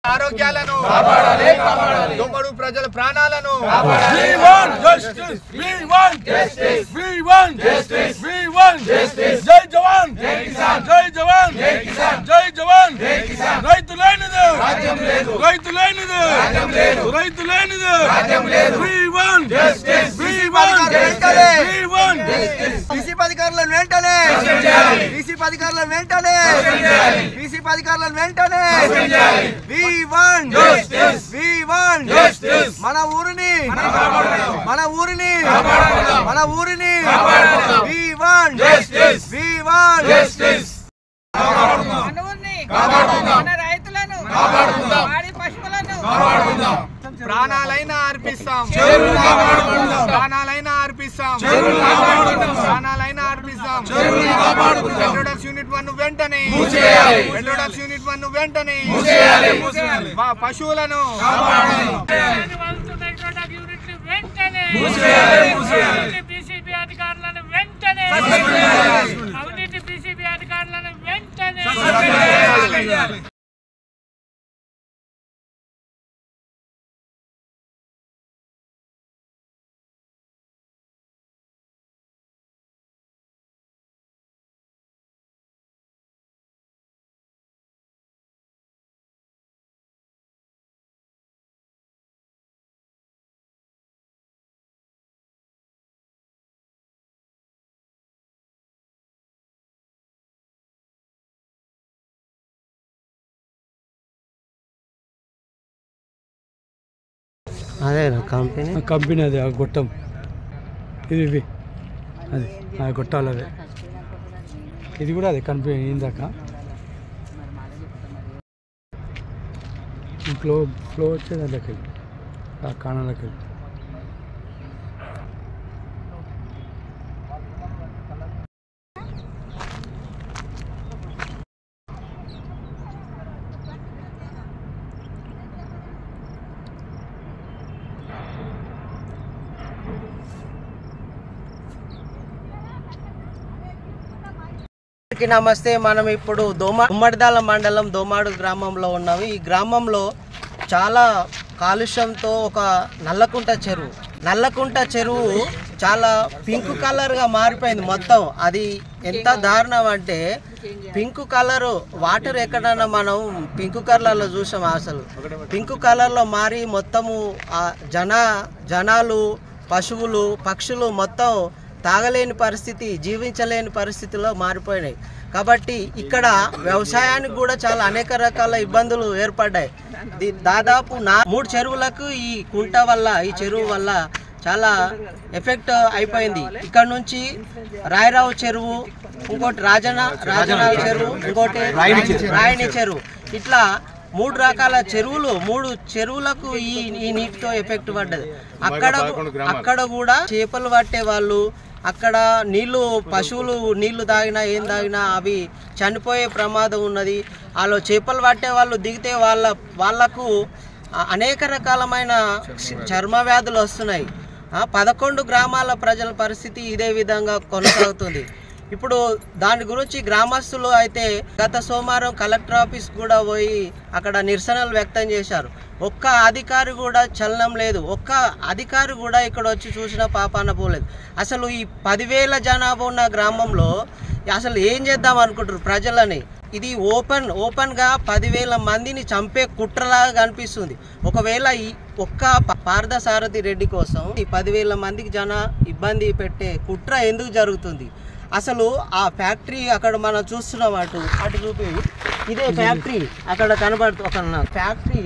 ఆరోగ్యాలను దొమ్మడు ప్రజల ప్రాణాలను జై జవాన్ జై జవాన్ జై జవాన్ రైతు లేనిది రైతు లేనిది రైతు లేనిది బీసీ అధికారులను వెంటనే బీసీ అధికారులను వెంటనే బీసీ అధికారులను వెంటనే మన ఊరిని మన ఊరిని మన ఊరిని మన రైతులను వాడి పశువులను ప్రాణాలైనా అర్పిస్తాం ప్రాణాలైనా అర్పిస్తాం ప్రాణాలైనా అర్పిస్తాం వెల్లోడక్స్ యూనిట్ 1 వెంటనే వెల్లోడక్స్ యూనిట్ 1 వెంటనే మా పశువులను బీసీబీ అధికారులను వెంటనే అవినీతి బీసీబీ అధికారులను వెంటనే అదే కంపెనీ అది ఆ గొట్టం ఇది అది ఆ గొట్టాలు అదే ఇది కూడా అదే కంపెనీ ఇందాక ఫ్లో వచ్చేది అదకి ఆ కాణాలకి నమస్తే. మనం ఇప్పుడు ఉమ్మడిదాల మండలం దోమాడు గ్రామంలో ఉన్నాము. ఈ గ్రామంలో చాలా కాలుష్యంతో ఒక నల్లకుంట చెరువు చాలా పింక్ కలర్గా మారిపోయింది మొత్తం. అది ఎంత దారుణం అంటే పింక్ కలరు వాటర్ ఎక్కడన్నా మనం పింక్ కలర్లో చూసాం. అసలు పింక్ కలర్లో మారి మొత్తము జనాలు పశువులు పక్షులు మొత్తం తాగలేని పరిస్థితి, జీవించలేని పరిస్థితిలో మారిపోయినాయి. కాబట్టి ఇక్కడ వ్యవసాయానికి కూడా చాలా అనేక రకాల ఇబ్బందులు ఏర్పడ్డాయి. దాదాపు 3 చెరువులకు ఈ చెరువు వల్ల చాలా ఎఫెక్ట్ అయిపోయింది. ఇక్కడ నుంచి రాయరావు చెరువు, ఇంకోటి రాజనాల చెరువు, ఇంకోటి రాయని చెరువు, ఇట్లా 3 రకాల చెరువులు 3 చెరువులకు ఈ నీటితో ఎఫెక్ట్ పడ్డది. అక్కడ కూడా చేపలు పట్టే వాళ్ళు, అక్కడ పశువులు నీళ్లు తాగినా ఏం తాగినా అవి చనిపోయే ప్రమాదం ఉన్నది. వాళ్ళు చేపలు పట్టే వాళ్ళు దిగితే వాళ్ళకు అనేక రకాలమైన చర్మ వ్యాధులు వస్తున్నాయి. 11 గ్రామాల ప్రజల పరిస్థితి ఇదే విధంగా కొనసాగుతుంది. ఇప్పుడు దాని గురించి గ్రామస్తులు అయితే గత సోమవారం కలెక్టర్ ఆఫీస్ కూడా పోయి అక్కడ నిరసనలు వ్యక్తం చేశారు. ఒక్క అధికారి కూడా చలనం లేదు. ఒక్క అధికారి కూడా ఇక్కడ వచ్చి చూసిన పాపాన పోలేదు. అసలు ఈ 10,000 జనాభా ఉన్న గ్రామంలో అసలు ఏం చేద్దాం అనుకుంటారు ప్రజలని? ఇది ఓపెన్గా 10,000 మందిని చంపే కుట్రలాగా కనిపిస్తుంది. ఒకవేళ ఈ ఒక్క పార్థసారథి రెడ్డి కోసం ఈ 10,000 మందికి ఇబ్బంది పెట్టే కుట్ర ఎందుకు జరుగుతుంది? అసలు ఆ ఫ్యాక్టరీ అక్కడ మనం చూస్తున్నాం, అటు చూపి ఇదే ఫ్యాక్టరీ అక్కడ కనబడుతుంది. ఒక ఫ్యాక్టరీ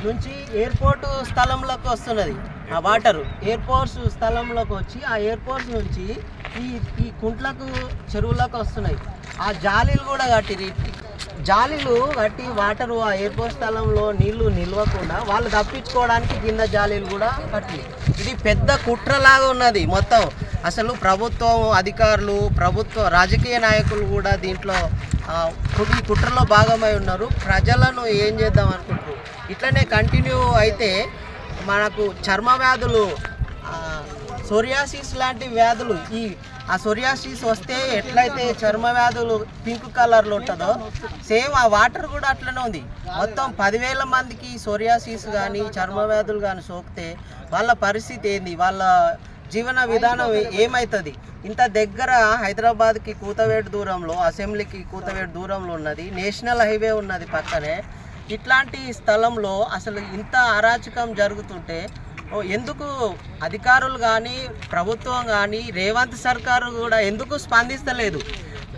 నుంచి ఎయిర్పోర్ట్ స్థలంలోకి వస్తున్నది ఆ వాటరు. ఎయిర్పోర్ట్స్ స్థలంలోకి వచ్చి ఆ ఎయిర్పోర్ట్ నుంచి ఈ కుంట్లకు చెరువులకు వస్తున్నాయి. ఆ జాలీలు కూడా కట్టి వాటరు ఆ ఎయిర్పోర్ట్ స్థలంలో నీళ్లు నిల్వకుండా వాళ్ళు తప్పించుకోవడానికి కింద జాలీలు కూడా కట్టి, ఇది పెద్ద కుట్రలాగా ఉన్నది మొత్తం. అసలు ప్రభుత్వం అధికారులు, రాజకీయ నాయకులు కూడా దీంట్లో ఈ కుట్రలో భాగమై ఉన్నారు. ప్రజలను ఏం చేద్దాం అనుకుంటారు? ఇట్లనే కంటిన్యూ అయితే మనకు చర్మ వ్యాధులు, సోరియాసిస్ లాంటి వ్యాధులు, ఈ ఆ సోరియాసిస్ వస్తే ఎట్లయితే చర్మ వ్యాధులు పింక్ కలర్లో ఉంటుందో సేమ్ ఆ వాటర్ కూడా అట్లనే ఉంది. మొత్తం 10,000 మందికి సోరియాసిస్ కానీ చర్మ వ్యాధులు కానీ సోకితే వాళ్ళ పరిస్థితి ఏంది, వాళ్ళ జీవన విధానం ఏమవుతుంది? ఇంత దగ్గర హైదరాబాద్కి కూతవేటు దూరంలో, అసెంబ్లీకి కూతవేటు దూరంలో ఉన్నది, నేషనల్ హైవే ఉన్నది పక్కనే. ఇట్లాంటి స్థలంలో అసలు ఇంత అరాచకం జరుగుతుంటే ఎందుకు అధికారులు కానీ ప్రభుత్వం కానీ రేవంత్ సర్కారు కూడా ఎందుకు స్పందిస్తలేదు?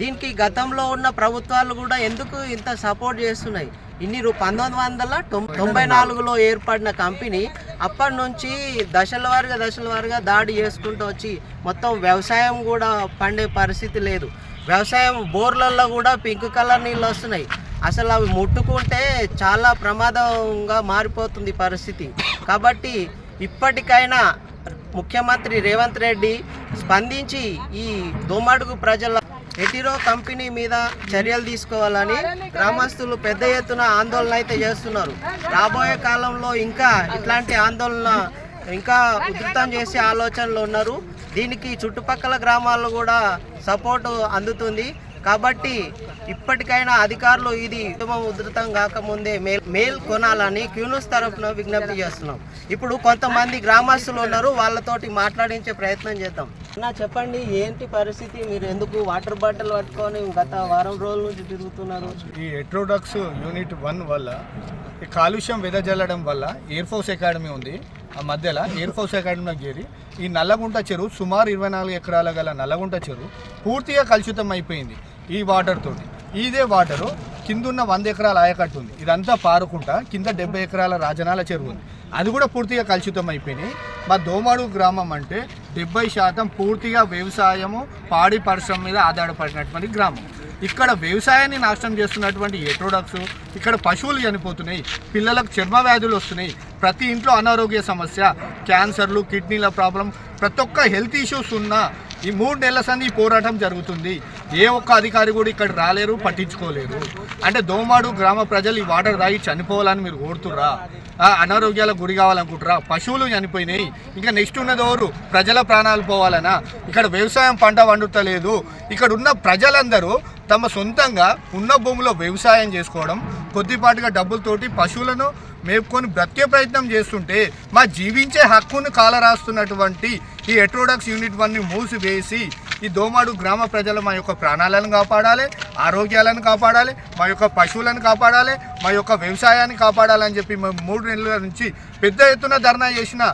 దీనికి గతంలో ఉన్న ప్రభుత్వాలు కూడా ఎందుకు ఇంత సపోర్ట్ చేస్తున్నాయి? 1994లో ఏర్పడిన కంపెనీ అప్పటి నుంచి దశల వారీగా దాడి చేసుకుంటూ వచ్చి మొత్తం వ్యవసాయం కూడా పండే పరిస్థితి లేదు. వ్యవసాయం బోర్లలో కూడా పింక్ కలర్ నీళ్ళు వస్తున్నాయి. అసలు అవి ముట్టుకుంటే చాలా ప్రమాదంగా మారిపోతుంది పరిస్థితి. కాబట్టి ఇప్పటికైనా ముఖ్యమంత్రి రేవంత్ రెడ్డి స్పందించి ఈ దోమడుగు ప్రజల ఎటిరో కంపెనీ మీద చర్యలు తీసుకోవాలని గ్రామస్తులు పెద్ద ఎత్తున ఆందోళన అయితే చేస్తున్నారు. రాబోయే కాలంలో ఇంకా ఇట్లాంటి ఆందోళన ఇంకా ఉధృతం చేసే ఆలోచనలు ఉన్నారు. దీనికి చుట్టుపక్కల గ్రామాల్లో కూడా సపోర్టు అందుతుంది. కాబట్టి ఇప్పటికైనా అధికారులు ఇది ఉధృతం కాకముందే మేల్ కొనాలని క్యూనూస్ తరఫున విజ్ఞప్తి చేస్తున్నాం. ఇప్పుడు కొంతమంది గ్రామస్తులు ఉన్నారు, వాళ్ళతోటి మాట్లాడించే ప్రయత్నం చేద్దాం. నా చెప్పండి, ఏంటి పరిస్థితి? మీరు ఎందుకు వాటర్ బాటిల్ పట్టుకొని గత వారం రోజుల నుంచి తిరుగుతున్నారు? ఈ హెట్రోడాక్స్ యూనిట్ 1 వల్ల ఈ కాలుష్యం వెదజల్లడం వల్ల ఎయిర్ ఫోర్స్ అకాడమీ ఉంది, ఆ మధ్యలో ఎయిర్ ఫోర్స్ అకాడమీలోకి చేరి ఈ నల్లగుంట చెరువు సుమారు 24 ఎకరాల గల నల్లగుంట చెరువు పూర్తిగా కలుషితం అయిపోయింది ఈ వాటర్ తోటి. ఇదే వాటరు కిందున్న 100 ఎకరాల ఆయకట్టు ఉంది, ఇదంతా పారుకుంటా కింద 70 ఎకరాల రాజనాల చెరువు ఉంది, అది కూడా పూర్తిగా కలుషితం అయిపోయినాయి. మా దోమడుగు గ్రామం అంటే 70% పూర్తిగా వ్యవసాయము పాడి పరిశ్రమ మీద ఆధారపడినటువంటి గ్రామం. ఇక్కడ వ్యవసాయాన్ని నాశనం చేస్తున్నటువంటి హెట్రోడాక్స్, ఇక్కడ పశువులు చనిపోతున్నాయి, పిల్లలకు చర్మ వ్యాధులు వస్తున్నాయి, ప్రతి ఇంట్లో అనారోగ్య సమస్య, క్యాన్సర్లు, కిడ్నీల ప్రాబ్లం, ప్రతి ఒక్క హెల్త్ ఇష్యూస్ ఉన్న ఈ 3 నెలల సంది ఈ పోరాటం జరుగుతుంది. ఏ ఒక్క అధికారి కూడా ఇక్కడ రాలేరు, పట్టించుకోలేరు. అంటే దోమాడు గ్రామ ప్రజలు ఈ వాటర్ తాగి చనిపోవాలని మీరు కోరుతుర్రా? అనారోగ్యాలకు గురి కావాలనుకుంటురా? పశువులు చనిపోయినాయి, ఇంకా నెక్స్ట్ ఉన్నది ఎవరు? ప్రజల ప్రాణాలు పోవాలనా? ఇక్కడ వ్యవసాయం పంట వండుతలేదు. ఇక్కడ ఉన్న ప్రజలందరూ తమ సొంతంగా ఉన్న భూమిలో వ్యవసాయం చేసుకోవడం, కొద్దిపాటుగా డబ్బులతోటి పశువులను మేపుకొని బ్రతికే ప్రయత్నం చేస్తుంటే మా జీవించే హక్కును కాలరాస్తున్నటువంటి ఈ హెట్రోడాక్స్ యూనిట్ 1ని మూసివేసి ఈ దోమాడు గ్రామ ప్రజలు మా యొక్క ప్రాణాలను కాపాడాలి, ఆరోగ్యాలను కాపాడాలి, మా యొక్క పశువులను కాపాడాలి, మా యొక్క వ్యవసాయాన్ని కాపాడాలని చెప్పి మేము 3 నెలల నుంచి పెద్ద ఎత్తున ధర్నా చేసిన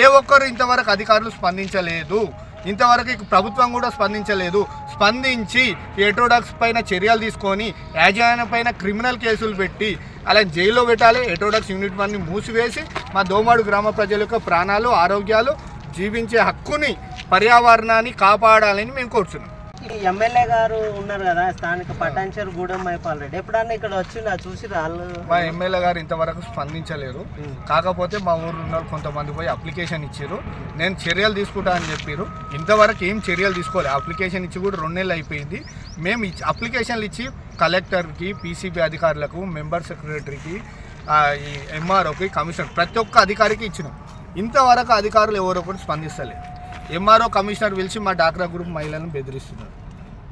ఏ ఒక్కరు ఇంతవరకు అధికారులు స్పందించలేదు. ఇంతవరకు ప్రభుత్వం కూడా స్పందించలేదు. స్పందించి హెట్రోడాక్స్ పైన చర్యలు తీసుకొని యాజమాన్యం పైన క్రిమినల్ కేసులు పెట్టి అలా జైల్లో పెట్టాలి. హెట్రోడాక్స్ యూనిట్ 1ని మూసివేసి మా దోమాడు గ్రామ ప్రజల యొక్క ప్రాణాలు, ఆరోగ్యాలు, జీవించే హక్కుని, పర్యావరణాన్ని కాపాడాలని మేము కోరుతున్నాం. ఈ ఎమ్మెల్యే గారు ఉన్నారు కదా, స్థానిక పటాన్చెరు గూడెం మైపాల్ రెడ్డి, ఎప్పుడన్నా ఇక్కడ వచ్చినా చూసి వాళ్ళు? మా ఎమ్మెల్యే గారు ఇంతవరకు స్పందించలేరు. కాకపోతే మా ఊర్లో ఉన్న కొంతమంది పోయి అప్లికేషన్ ఇచ్చారు, నేను చర్యలు తీసుకుంటా అని చెప్పారు. ఇంతవరకు ఏం చర్యలు తీసుకోలేదు. అప్లికేషన్ ఇచ్చి కూడా 2 నెలలు అయిపోయింది. మేము అప్లికేషన్లు ఇచ్చి కలెక్టర్కి, పీసీబీ అధికారులకు, మెంబర్ సెక్రటరీకి, ఈ ఎంఆర్ఓకి, కమిషనర్ ప్రతి ఒక్క అధికారికి ఇచ్చినాం. ఇంతవరకు అధికారులు ఎవరో కూడా స్పందిస్తలేదు. ఎంఆర్ఓ, కమిషనర్ పిలిచి మా డాక్రా గ్రూప్ మహిళలను బెదిరిస్తున్నారు,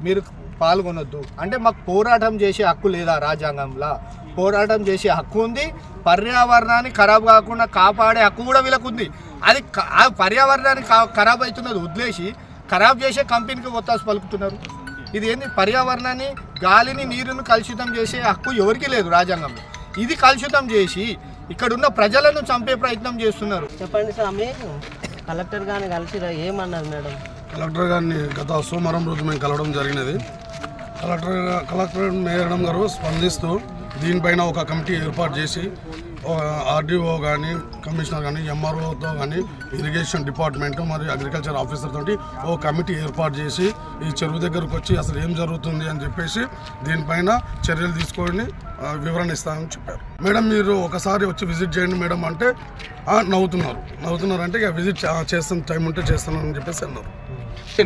మీరు పాల్గొనొద్దు అంటే. మాకు పోరాటం చేసే హక్కు లేదా? రాజ్యాంగంలో పోరాటం చేసే హక్కు ఉంది. పర్యావరణాన్ని ఖరాబ్ కాకుండా కాపాడే హక్కు కూడా వీళ్ళకు ఉంది. అది పర్యావరణాన్ని ఖరాబ్ అవుతున్నది వదిలేసి ఖరాబ్ చేసే కంపెనీకి ఒత్తాసు పలుకుతున్నారు. ఇది ఏంది? పర్యావరణాన్ని, గాలిని, నీరును కలుషితం చేసే హక్కు ఎవరికి లేదు రాజ్యాంగంలో. ఇది కలుషితం చేసి ఇక్కడున్న ప్రజలను చంపే ప్రయత్నం చేస్తున్నారు. చెప్పండి స్వామి, కలెక్టర్ గారిని కలిసిరా, ఏమన్నారు మేడం? కలెక్టర్ గారిని గత సోమవారం రోజు మేము కలవడం జరిగినది. కలెక్టర్ మేడం గారు స్పందిస్తూ దీనిపైన ఒక కమిటీ ఏర్పాటు చేసి ఆర్డీఓ కానీ, కమిషనర్ కానీ, ఎంఆర్ఓతో కానీ, ఇరిగేషన్ డిపార్ట్మెంట్ మరియు అగ్రికల్చర్ ఆఫీసర్ తోటి ఓ కమిటీ ఏర్పాటు చేసి ఈ చెరువు దగ్గరకు వచ్చి అసలు ఏం జరుగుతుంది అని చెప్పేసి దీనిపైన చర్యలు తీసుకొని వివరణ ఇస్తామని చెప్పారు. మేడం మీరు ఒకసారి వచ్చి విజిట్ చేయండి మేడం అంటే నవ్వుతున్నారు అంటే ఇక విజిట్ చేస్తాను, టైం ఉంటే చేస్తానని చెప్పేసి అన్నారు.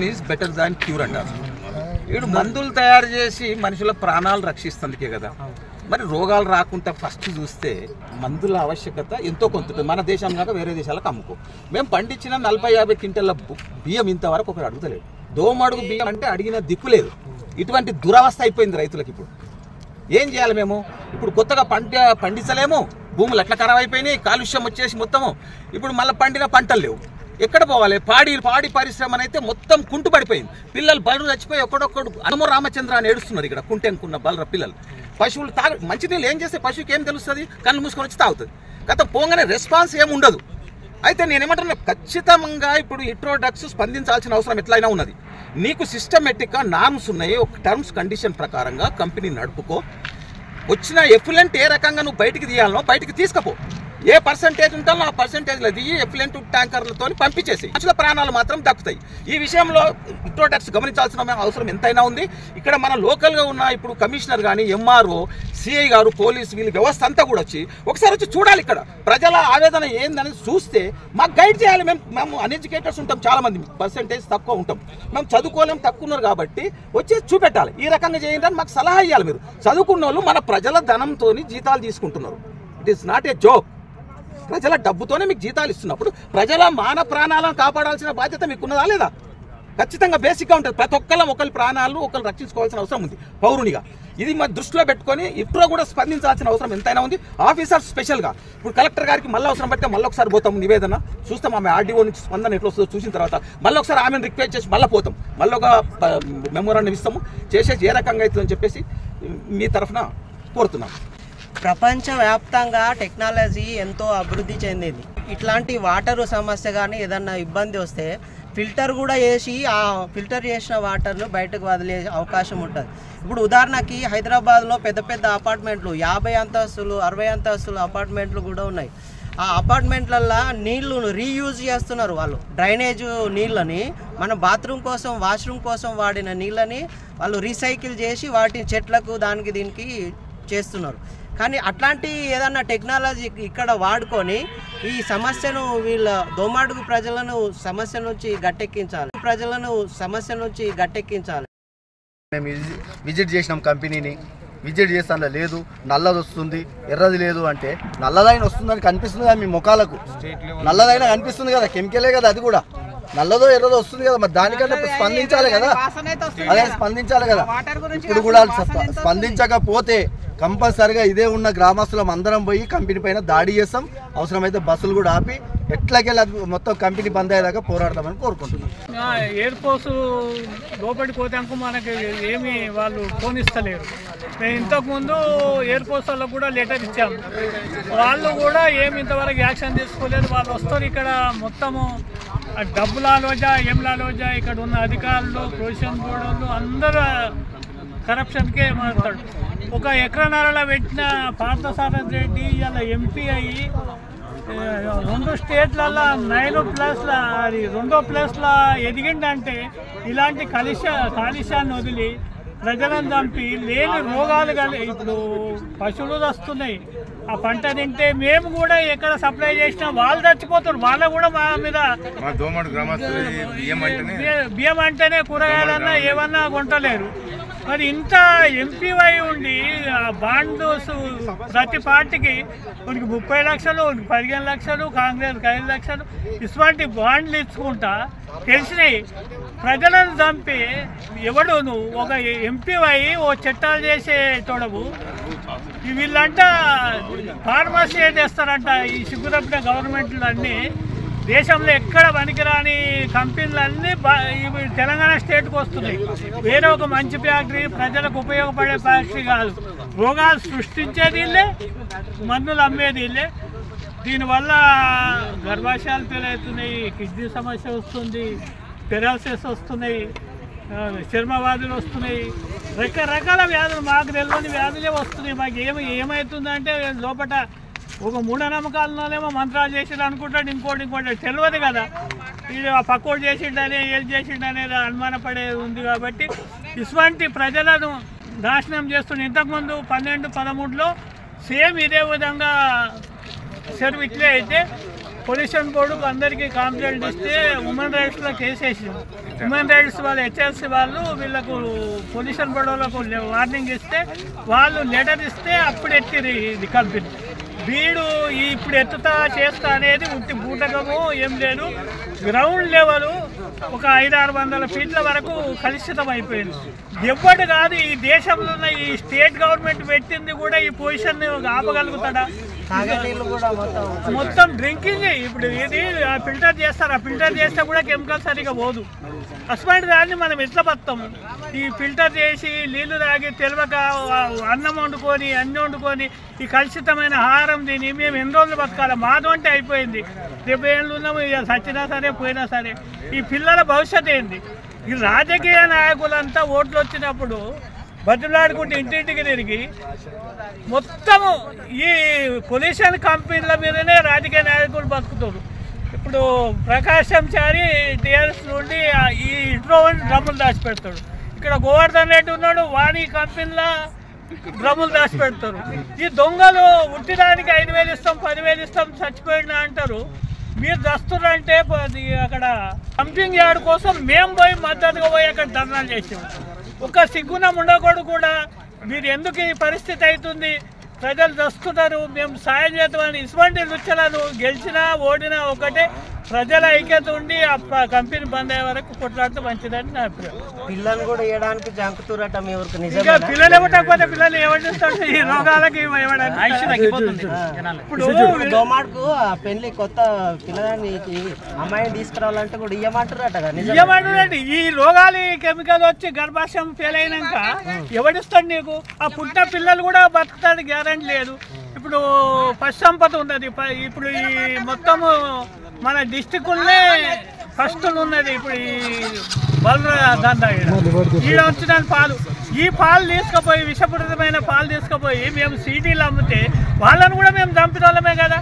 ఈజ్ బెటర్ దాన్ క్యూర్ అంటారు. వీడు మందులు తయారు చేసి మనుషుల ప్రాణాలు రక్షిస్తుందికే కదా. మరి రోగాలు రాకుండా ఫస్ట్ చూస్తే మందుల ఆవశ్యకత ఎంతో కొంత ఉంటుంది. మన దేశం కాక వేరే దేశాలకు అమ్ముకో. మేము పండించిన 40-50 క్వింటల బియ్యం ఇంతవరకు ఒకరు అడుగుతలేడు. దోమడుగు బియ్యం అంటే అడిగిన దిక్కు లేదు. ఇటువంటి దురవస్థ అయిపోయింది రైతులకు. ఇప్పుడు ఏం చేయాలి మేము? ఇప్పుడు కొత్తగా పండించలేము, భూములు ఎట్లా ఖరాబ్ అయిపోయినాయి, కాలుష్యం వచ్చేసి మొత్తము. ఇప్పుడు మళ్ళీ పండిన పంటలు లేవు, ఎక్కడ పోవాలి? పాడి పరిశ్రమ అయితే మొత్తం కుంటు పడిపోయింది. పిల్లలు బలరు చచ్చిపోయి ఒక్కడొక్కడు అనుమో రామచంద్ర అని ఏడుస్తున్నారు ఇక్కడ కుంటెనుకున్న బలర పిల్లలు. పశువులు మంచినీళ్ళు ఏం చేస్తే పశువుకి ఏం తెలుస్తుంది? కళ్ళు మూసుకొని వచ్చి తాగుతుంది. గత పోగానే రెస్పాన్స్ ఏమి ఉండదు. అయితే నేనేమంటున్నా, ఖచ్చితంగా ఇప్పుడు ఇంట్రోడక్ట్స్ స్పందించాల్సిన అవసరం ఎట్లయినా ఉన్నది. నీకు సిస్టమేటిక్గా నార్మ్స్ ఉన్నాయి, ఒక టర్మ్స్ కండిషన్ ప్రకారంగా కంపెనీ నడుపుకో. వచ్చిన ఎఫ్లెంట్ ఏ రకంగా నువ్వు బయటికి తీయాలనో బయటికి తీసుకపో. ఏ పర్సంటేజ్ ఉంటుందో ఆ పర్సంటేజ్లో దిగి ఎఫ్లెంట్ ట్యాంకర్లతో పంపించేసి మనుషుల ప్రాణాలు మాత్రం దక్కుతాయి. ఈ విషయంలో ఇంట్రోడక్ట్స్ గమనించాల్సిన అవసరం ఎంతైనా ఉంది. ఇక్కడ మన లోకల్గా ఉన్న ఇప్పుడు కమిషనర్ కానీ, ఎంఆర్ఓ, సిఐ గారు, పోలీసు, వీళ్ళ వ్యవస్థ అంతా కూడా ఒకసారి వచ్చి చూడాలి. ఇక్కడ ప్రజల ఆవేదన ఏందని చూస్తే మాకు గైడ్ చేయాలి. మేము అన్ఎడ్యుకేటెడ్స్ ఉంటాం, చాలామంది పర్సంటేజ్ తక్కువ ఉంటాం, మేము చదువుకోలేం, తక్కువ ఉన్నారు కాబట్టి వచ్చి చూపెట్టాలి. ఈ రకంగా చేయండి అని మాకు సలహా ఇవ్వాలి. మీరు చదువుకున్న వాళ్ళు మన ప్రజల ధనంతో జీతాలు తీసుకుంటున్నారు. It is not a joke. ప్రజల డబ్బుతోనే మీకు జీతాలు ఇస్తున్నప్పుడు ప్రజల మాన ప్రాణాలను కాపాడాల్సిన బాధ్యత మీకున్నదా లేదా? ఖచ్చితంగా బేసిక్గా ఉంటుంది. ప్రతి ఒకరి ప్రాణాలు ఒకరు రక్షించుకోవాల్సిన అవసరం ఉంది పౌరునిగా. ఇది మన దృష్టిలో పెట్టుకొని ఇప్పుడు కూడా స్పందించాల్సిన అవసరం ఎంతైనా ఉంది. ఆఫీసర్స్ స్పెషల్గా ఇప్పుడు కలెక్టర్ గారికి మళ్ళీ అవసరం పడితే మళ్ళీ ఒకసారి పోతాం, నివేదన చూస్తాం, ఆమె ఆర్డీఓ నుంచి స్పందన ఎట్లా వస్తుందో చూసిన తర్వాత మళ్ళీ ఒకసారి ఆమెను రిక్వెస్ట్ చేసి మళ్ళీ పోతాం, మళ్ళీ ఒక మెమోరాండం ఇస్తాము, చేసేసి ఏ రకంగా అవుతుందని చెప్పేసి మీ తరఫున కోరుతున్నాం. ప్రపంచవ్యాప్తంగా టెక్నాలజీ ఎంతో అభివృద్ధి చెందింది. ఇట్లాంటి వాటర్ సమస్య కానీ ఏదన్నా ఇబ్బంది వస్తే ఫిల్టర్ కూడా వేసి ఆ ఫిల్టర్ చేసిన వాటర్ను బయటకు వదిలే అవకాశం ఉంటుంది. ఇప్పుడు ఉదాహరణకి హైదరాబాద్లో పెద్ద పెద్ద అపార్ట్మెంట్లు 50 అంతస్తులు 60 అంతస్తులు అపార్ట్మెంట్లు కూడా ఉన్నాయి. ఆ అపార్ట్మెంట్లల్లో నీళ్లను రీయూజ్ చేస్తున్నారు. వాళ్ళు డ్రైనేజ్ నీళ్ళని మన బాత్రూమ్ కోసం, వాష్రూమ్ కోసం వాడిన నీళ్ళని వాళ్ళు రీసైకిల్ చేసి వాటి చెట్లకు దానికి దీనికి చేస్తున్నారు. కానీ అట్లాంటి ఏదన్నా టెక్నాలజీ ఇక్కడ వాడుకొని ఈ సమస్యను వీళ్ళ దోమాడుగు ప్రజలను సమస్య నుంచి గట్టెక్కించాలి. మేము విజిట్ చేసినాం కంపెనీని, విజిట్ చేస్తాను లేదు, నల్లది వస్తుంది, ఎర్రది లేదు అంటే నల్లదైన వస్తుందని కనిపిస్తుంది కదా మీ ముఖాలకు. నల్లదైనా కనిపిస్తుంది కదా, కెమికలే కదా అది కూడా. నల్లదో ఎర్రదో వస్తుంది కదా, మరి దానికంటే స్పందించాలి కదా. అదే స్పందించాలి కదా. ఇప్పుడు కూడా స్పందించకపోతే కంపల్సరిగా ఇదే ఉన్న గ్రామస్తులం అందరం పోయి కంపెనీ పైన దాడి చేస్తాం. అవసరమైతే బస్సులు కూడా ఆపి ఎట్లాకెళ్ళి మొత్తం కంపెనీ బంద్ అయ్యేదాకా పోరాడతామని కోరుకుంటున్నాం. ఎయిర్ ఫోర్స్ లోపలికి పోతాక మనకి ఏమి వాళ్ళు ఫోన్ ఇస్తలేరు. మేము ఇంతకుముందు ఎయిర్ ఫోర్స్ వాళ్ళకు కూడా లెటర్ ఇచ్చాము, వాళ్ళు కూడా ఏమి ఇంతవరకు యాక్షన్ తీసుకోలేదు. వాళ్ళు వస్తారు ఇక్కడ మొత్తము డబ్బుల ఆలోచన, ఏం ఆలోచన, ఇక్కడ ఉన్న అధికారులు, ప్రొవిజన్ బోర్డు వాళ్ళు అందరూ కరప్షన్కే మారుతాడు. ఒక ఎకరన్నరలో పెట్టిన పార్థసారథి రెడ్డి ఇలా ఎంపీ అయ్యి 2 స్టేట్లలో 9+, అది 2+ ఎదిగిందంటే ఇలాంటి కాలుష్యాన్ని వదిలి ప్రజలను చంపి లేని రోగాలు ఇప్పుడు పశువులు వస్తున్నాయి. ఆ పంట తింటే మేము కూడా ఎక్కడ సప్లై చేసినా వాళ్ళు చచ్చిపోతారు. వాళ్ళు కూడా మా మీద బియ్యం అంటేనే కూరగాయలన్నా ఏమన్నా కొంటలేరు. మరి ఇంత ఎంపీవై ఉండి బాండ్స్ ప్రతి పార్టీకి 30 లక్షలు, 15 లక్షలు, కాంగ్రెస్కి 5 లక్షలు ఇటువంటి బాండ్లు ఇచ్చుకుంటా తెలిసినాయి. ప్రజలను చంపి ఎవడు నువ్వు ఒక ఎంపీవై ఓ చట్టాలు చేసే తోడవు. వీళ్ళంతా ఫార్మసీ చేస్తారంట. ఈ సిగ్గుతప్పిన గవర్నమెంట్లు అన్నీ దేశంలో ఎక్కడ పనికిరాని కంపెనీలు అన్నీ తెలంగాణ స్టేట్కి వస్తున్నాయి. వేరే ఒక మంచి ఫ్యాక్టరీ, ప్రజలకు ఉపయోగపడే ఫ్యాక్టరీ కాదు. రోగాలు సృష్టించేది వీళ్ళే, మందులు అమ్మేది వీళ్ళే. దీనివల్ల గర్భాశయాలు పెళ్ళవుతున్నాయి, కిడ్నీ సమస్య వస్తుంది, పెరాలసిస్ వస్తున్నాయి, చర్మవ్యాధులు వస్తున్నాయి, రకరకాల వ్యాధులు, మాకు తెలియని వ్యాధులే వస్తున్నాయి. మాకు ఏమవుతుందంటే లోపల ఒక మూఢనమ్మకాలలోనేమో మంత్రాలు చేసిండు అనుకుంటాడు, ఇంకోటి తెలియదు కదా. ఇది ఆ పక్కోడు చేసిండని ఏది చేసిండనేది అనుమానపడేది ఉంది. కాబట్టి ఇటువంటి ప్రజలను నాశనం చేస్తుంది. ఇంతకుముందు 12-13లో సేమ్ ఇదే విధంగా చెరువు ఇట్లే అయితే పొల్యూషన్ బోర్డుకు అందరికీ కంప్లైంట్ ఇస్తే హ్యూమన్ రైట్స్లో కేసు వేసింది. హ్యూమన్ రైట్స్ వాళ్ళు హెచ్ఆర్సీ వాళ్ళు వీళ్ళకు పొల్యూషన్ బోర్డు వాళ్ళకు వార్నింగ్ ఇస్తే వాళ్ళు లెటర్ ఇస్తే అప్పుడు ఎత్తిరి ఇది కంపెనీ. వీడు ఇప్పుడు ఎత్తుతా చేస్తా అనేది ఉట్టి బూటకము ఏం లేదు. గ్రౌండ్ లెవెల్ ఒక 500-600 ఫీట్ల వరకు కలుషితం అయిపోయింది. ఎవ్వడు కాదు ఈ దేశంలో ఉన్న ఈ స్టేట్ గవర్నమెంట్ పెట్టింది కూడా ఈ పొజిషన్ ఆపగలుగుతాడా? మొత్తం డ్రింకింగ్. ఇప్పుడు ఇది ఫిల్టర్ చేస్తారు, ఆ ఫిల్టర్ చేస్తే కూడా కెమికల్ సరిగా పోదు. అటువంటి దాన్ని మనం ఎట్లా బతాము? ఈ ఫిల్టర్ చేసి నీళ్లు తాగి తెలియక అన్నం వండుకొని ఈ కలుషితమైన ఆహారం తిని మేము ఎన్ని రోజులు బతకాలి? మాధం అంటే అయిపోయింది. 70 ఏళ్ళు ఉన్నాము, ఇక సచ్చినా సరే పోయినా సరే. ఈ పిల్లల భవిష్యత్తు ఏంది? ఈ రాజకీయ నాయకులంతా ఓట్లు వచ్చినప్పుడు బతులాడుకుంటూ ఇంటింటికి తిరిగి మొత్తము ఈ పొల్యూషన్ కంపెనీల మీదనే రాజకీయ నాయకులు బతుకుతారు. ఇప్పుడు ప్రకాశం చారి టీఆర్ఎస్ నుండి ఈ ఇంట్లో డ్రమ్ములు దాచిపెడతాడు. ఇక్కడ గోవర్ధన్ రెడ్డి ఉన్నాడు, వాణి కంపెనీలో డ్రమ్ములు దాచిపెడతారు. ఈ దొంగలు ఉట్టిదానికి 5,000 ఇస్తాం 10,000 ఇస్తాం చచ్చిపోయినా అంటారు. మీరు దస్తురంటే అక్కడ పంపింగ్ యార్డ్ కోసం మేము పోయి మద్దతుగా పోయి అక్కడ ధర్నాలు చేసాం. ఒక సిగ్గునం ఉండకూడదు కూడా. మీరు ఎందుకు ఈ పరిస్థితి అవుతుంది? ప్రజలు దస్తున్నారు, మేము సాయం చేద్దామని ఇటువంటి లుచ్చలను గెలిచినా ఓడినా ఒకటే. ప్రజల ఐక్యత ఉండి ఆ కంపెనీ బంద్ అయ్యే వరకు కొట్లాడితే మంచిదని నా అభిప్రాయం. పిల్లలు కూడా ఇవ్వడానికి జంకుతురట. ఇంకా పిల్లలు ఇవ్వకపోతే పిల్లలు ఏమంటారు? ఈ రోగాలకి ఇప్పుడు దోమాడుకు పెళ్లి కొత్త పిల్లగానికి అమ్మాయిని తీసుకురావాలంటే కూడా ఇవ్వమంటారట. ఇవ్వమంటారండి. ఈ రోగాలు కెమికల్ వచ్చి గర్భాశయం ఫెయిల్ అయినాక ఎవడిస్తాడు నీకు? ఆ పుట్టిన పిల్లలు కూడా బతుకుతాడు గ్యారెంటీ లేదు. ఇప్పుడు పశు సంపద ఉన్నది. ఇప్పుడు ఈ మొత్తము మన డిస్టిక్నే ఫస్ట్ ఉన్నది. ఇప్పుడు ఈ బలరా దందా ఈడ వచ్చిన పాలు, ఈ పాలు తీసుకుపోయి విషపూరితమైన పాలు తీసుకుపోయి మేము సీటీలు అమ్మితే వాళ్ళని కూడా మేము చంపినోళ్ళమే కదా.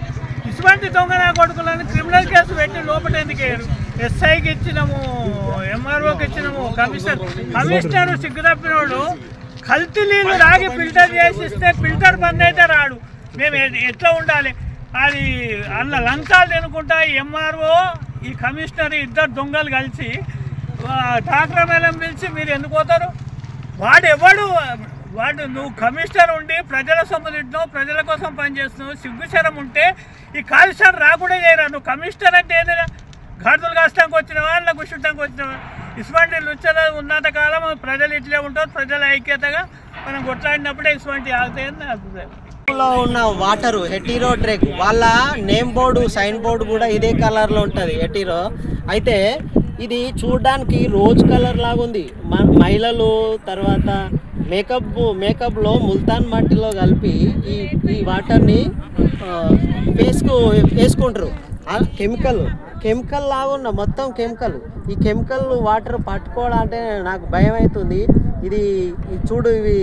ఇటువంటి దొంగ నా కొడుకులని క్రిమినల్ కేసు పెట్టి లోపల ఎందుకు వేయరు? ఎస్ఐకి ఇచ్చినాము, ఎంఆర్ఓకి ఇచ్చినాము, కమిషనర్ సిగ్గు తప్పినోడు కల్తీ నీళ్ళు తాగి ఫిల్టర్ చేసి ఇస్తే ఫిల్టర్ బంద్ అయితే రాడు. మేము ఎట్లా ఉండాలి? అది అన్న లంచాలు తినుకుంటా ఎంఆర్ఓ ఈ కమిషనర్ ఇద్దరు దొంగలు కలిసి డాక్టర్ మేడం పిలిచి మీరు ఎందుకు పోతారు? వాడు నువ్వు కమిషనర్ ఉండి ప్రజల సొమ్ము తింటున్నావు, ప్రజల కోసం పనిచేస్తున్నావు, సిగ్గుశరం ఉంటే ఈ కాలుష్యం రాకుండా చేయరా? నువ్వు కమిషనర్ అంటే ఏదైనా గాడుదలు కాస్తానికి వచ్చినావా, అలా కూర్చుంటానికి వచ్చినావా? ఇటువంటి లుచ్చలు ఉన్నంత కాలం ప్రజలు ఇట్లే ఉంటారు. ప్రజల ఐక్యతగా మనం కొట్లాడినప్పుడే ఇటువంటి ఆగుతాయని నా అభిప్రాయం. లో ఉన్న వాటరు హెటీరో ట్రెక్ వాళ్ళ నేమ్ బోర్డు సైన్ బోర్డు కూడా ఇదే కలర్లో ఉంటుంది హెటీరో. అయితే ఇది చూడడానికి రోజ్ కలర్ లాగా ఉంది. మహిళలు తర్వాత మేకప్లో ముల్తాన్ మట్టిలో కలిపి ఈ వాటర్ని వేసుకుంటారు. కెమికల్ లాగా ఉన్న మొత్తం కెమికల్. ఈ కెమికల్ వాటర్ పట్టుకోవడం అంటే నాకు భయం అవుతుంది. ఇది చూడు, ఇవి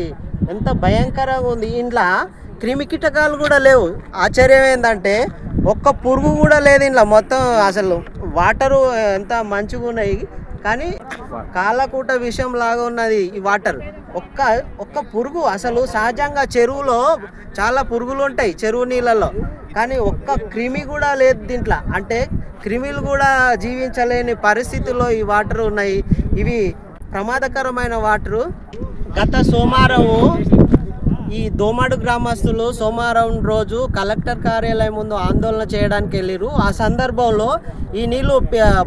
ఎంత భయంకరంగా ఉంది. ఇంట్లో క్రిమి కీటకాలు కూడా లేవు. ఆశ్చర్యం ఏంటంటే ఒక్క పురుగు కూడా లేదు ఇంట్లో. మొత్తం అసలు వాటరు ఎంత మంచిగా ఉన్నాయి, కానీ కాలకూట విషయం లాగా ఉన్నది ఈ వాటర్. ఒక్క పురుగు అసలు సహజంగా చెరువులో చాలా పురుగులు ఉంటాయి చెరువు నీళ్ళలో, కానీ ఒక్క క్రిమి కూడా లేదు దీంట్లో. అంటే క్రిమిలు కూడా జీవించలేని పరిస్థితుల్లో ఈ వాటర్ ఉన్నాయి. ఇవి ప్రమాదకరమైన వాటరు. గత సోమవారం ఈ దోమాడు గ్రామస్తులు సోమవారం రోజు కలెక్టర్ కార్యాలయం ముందు ఆందోళన చేయడానికి వెళ్ళారు. ఆ సందర్భంలో ఈ నీళ్లు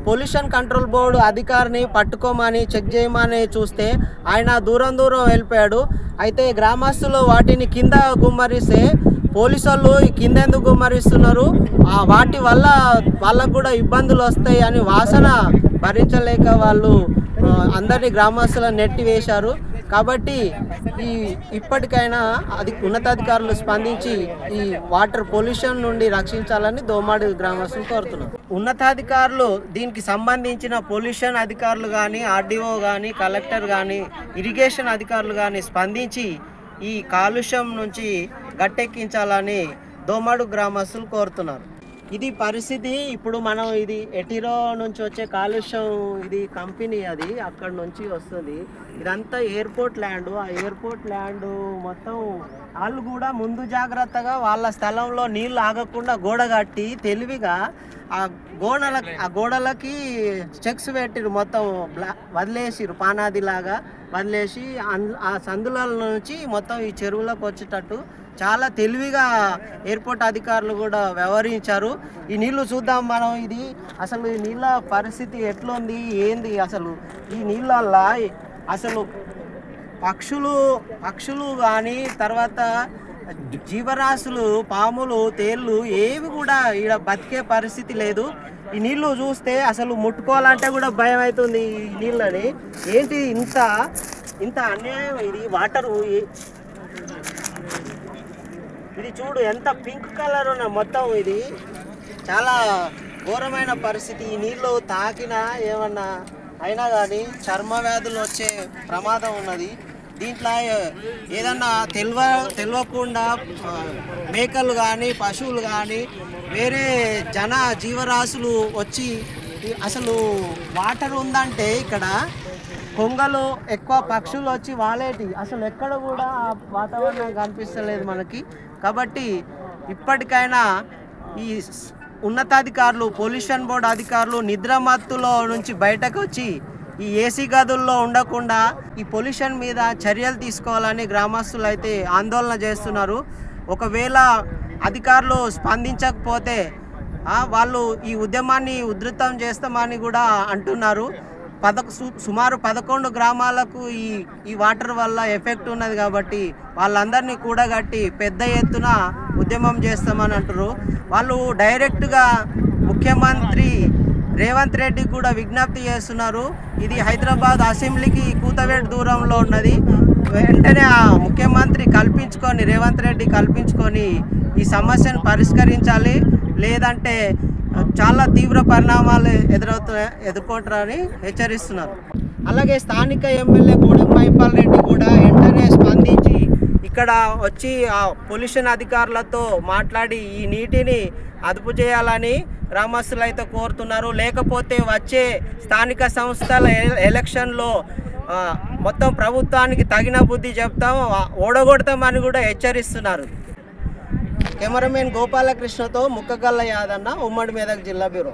పొల్యూషన్ కంట్రోల్ బోర్డు అధికారిని పట్టుకోమని చెక్ చేయమని చూస్తే ఆయన దూరం వెళ్ళిపోయాడు. అయితే గ్రామస్తులు వాటిని కింద గుమ్మరిస్తే పోలీసు వాళ్ళు కింద ఎందుకు గుమ్మరిస్తున్నారు, వాటి వల్ల వాళ్ళకు కూడా ఇబ్బందులు వస్తాయి అని వాసన భరించలేక వాళ్ళు అందరినీ గ్రామస్తులను నెట్టివేశారు. కాబట్టి ఇప్పటికైనా ఉన్నతాధికారులు స్పందించి ఈ వాటర్ పొల్యూషన్ నుండి రక్షించాలని దోమాడు గ్రామస్తులు కోరుతున్నారు. ఉన్నతాధికారులు దీనికి సంబంధించిన పొల్యూషన్ అధికారులు కానీ, ఆర్డీఓ కానీ, కలెక్టర్ కానీ, ఇరిగేషన్ అధికారులు కానీ స్పందించి ఈ కాలుష్యం నుంచి గట్టెక్కించాలని దోమాడు గ్రామస్తులు కోరుతున్నారు. ఇది పరిస్థితి. ఇప్పుడు మనం ఇది ఎటిరో నుంచి వచ్చే కాలుష్యం, ఇది కంపెనీ అది అక్కడ నుంచి వస్తుంది. ఇదంతా ఎయిర్పోర్ట్ ల్యాండ్. ఆ ఎయిర్పోర్ట్ ల్యాండ్ మొత్తం వాళ్ళు కూడా ముందు జాగ్రత్తగా వాళ్ళ స్థలంలో నీళ్ళు ఆగకుండా గోడ కట్టి తెలివిగా ఆ గోడలకి చెక్స్ పెట్టిరు, మొత్తం వదిలేసిరు, పానాదిలాగా వదిలేసి ఆ సందుల నుంచి మొత్తం ఈ చెరువులోకి వచ్చేటట్టు చాలా తెలివిగా ఎయిర్పోర్ట్ అధికారులు కూడా వ్యవహరించారు. ఈ నీళ్లు చూద్దాం మనం. ఇది అసలు ఈ నీళ్ళ పరిస్థితి ఎట్లుంది ఏంది అసలు. ఈ నీళ్ళ అసలు పక్షులు కానీ తర్వాత జీవరాశులు పాములు తేళ్ళు ఏవి కూడా ఈడ బతికే పరిస్థితి లేదు. ఈ నీళ్లు చూస్తే అసలు ముట్టుకోవాలంటే కూడా భయం అవుతుంది. ఈ నీళ్ళని ఏంటి ఇంత అన్యాయం. ఇది వాటరు ఇది చూడు ఎంత పింక్ కలర్ ఉన్న మొత్తం. ఇది చాలా ఘోరమైన పరిస్థితి. ఈ నీళ్ళు తాకినా ఏమన్నా అయినా కానీ చర్మ వ్యాధులు వచ్చే ప్రమాదం ఉన్నది. దీంట్లో ఏదన్నా తెలియకుండా మేకలు కానీ పశువులు కానీ వేరే జీవరాశులు వచ్చి అసలు వాటర్ ఉందంటే ఇక్కడ కొంగలు ఎక్కువ పక్షులు వచ్చి వాలేటి అసలు ఎక్కడ కూడా వాతావరణం కనిపిస్తలేదు మనకి. కాబట్టి ఇప్పటికైనా ఈ ఉన్నతాధికారులు పొల్యూషన్ బోర్డు అధికారులు నిద్రమత్తులో నుంచి బయటకు వచ్చి ఈ ఏసీ గదుల్లో ఉండకుండా ఈ పొల్యూషన్ మీద చర్యలు తీసుకోవాలని గ్రామస్తులు అయితే ఆందోళన చేస్తున్నారు. ఒకవేళ అధికారులు స్పందించకపోతే వాళ్ళు ఈ ఉద్యమాన్ని ఉధృతం చేస్తామని కూడా అంటున్నారు. సుమారు 11 గ్రామాలకు ఈ వాటర్ వల్ల ఎఫెక్ట్ ఉన్నది కాబట్టి వాళ్ళందరినీ కూడగట్టి పెద్ద ఎత్తున ఉద్యమం చేస్తామని అంటారు. వాళ్ళు డైరెక్ట్గా ముఖ్యమంత్రి రేవంత్ రెడ్డికి కూడా విజ్ఞప్తి చేస్తున్నారు. ఇది హైదరాబాద్ అసెంబ్లీకి కూతవేటు దూరంలో ఉన్నది. వెంటనే ఆ ముఖ్యమంత్రి రేవంత్ రెడ్డి కల్పించుకొని ఈ సమస్యను పరిష్కరించాలి. లేదంటే చాలా తీవ్ర పరిణామాలు ఎదుర్కొంటారని హెచ్చరిస్తున్నారు. అలాగే స్థానిక ఎమ్మెల్యే గూడెం మైపాల్ రెడ్డి కూడా వెంటనే స్పందించి ఇక్కడ వచ్చి ఆ పొల్యూషన్ అధికారులతో మాట్లాడి ఈ నీటిని అదుపు చేయాలని గ్రామస్తులు అయితే కోరుతున్నారు. లేకపోతే వచ్చే స్థానిక సంస్థల ఎలక్షన్లో మొత్తం ప్రభుత్వానికి తగిన బుద్ధి చెప్తాం, ఓడగొడతామని కూడా హెచ్చరిస్తున్నారు. కెమెరామెన్ గోపాలకృష్ణతో ముక్కగల్ల యాదన్న, ఉమ్మడి మెదక్ జిల్లా బ్యూరో.